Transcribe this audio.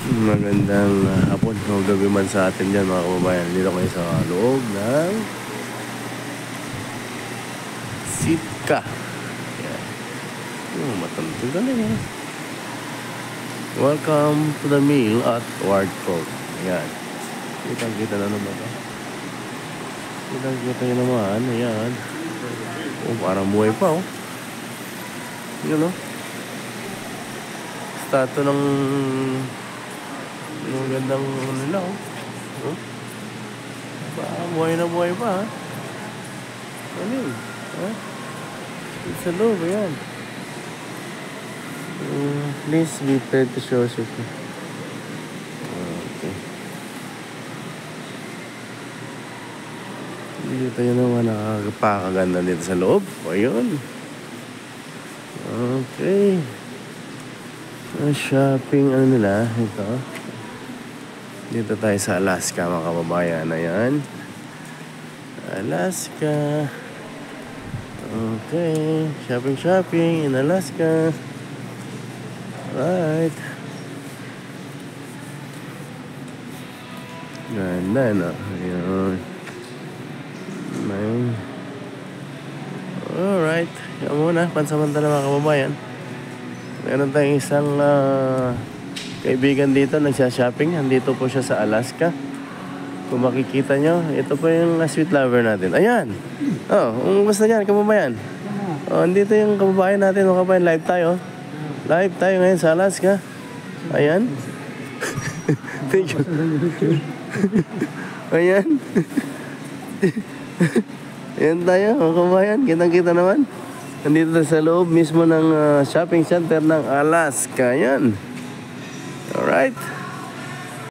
Magandang hapon o gabi man sa atin dyan mga kababayan. Dito kayo sa loob ng Sitka. Yan. Matantog na yan. Welcome to the meal at Wardfolk. Yan. Kitang-kita na naman ito. Kitang-kita nyo naman. Ayan. Parang buhay pa Yun Statue ng gandang nila buhay na buhay pa Ano yun? Sa loob, ayan. Please be prepared to show us. Okay. Dito yun naman nakakapakaganda dito sa loob. Ayun. Okay. Shopping nila ito. Dito tayo sa Alaska mga kababayan. Ayan. Alaska. Okay. Shopping in Alaska. Alright. Ganda na. Ayan. Alright. Yan muna. Pansamantala mga kababayan. Meron tayong isang kaibigan dito nagsha-shopping. Andito po siya sa Alaska. Kung makikita nyo, ito po yung sweet lover natin. Ayan! Basta yan, kababayan. Andito yung kababayan natin. Mga kababayan, live tayo. Live tayo ngayon sa Alaska. Ayan. Thank you. Ayan. Ayan tayo, mga kababayan. Kitang-kita naman. Nandito sa loob mismo ng shopping center ng Alaska. Yan. Alright.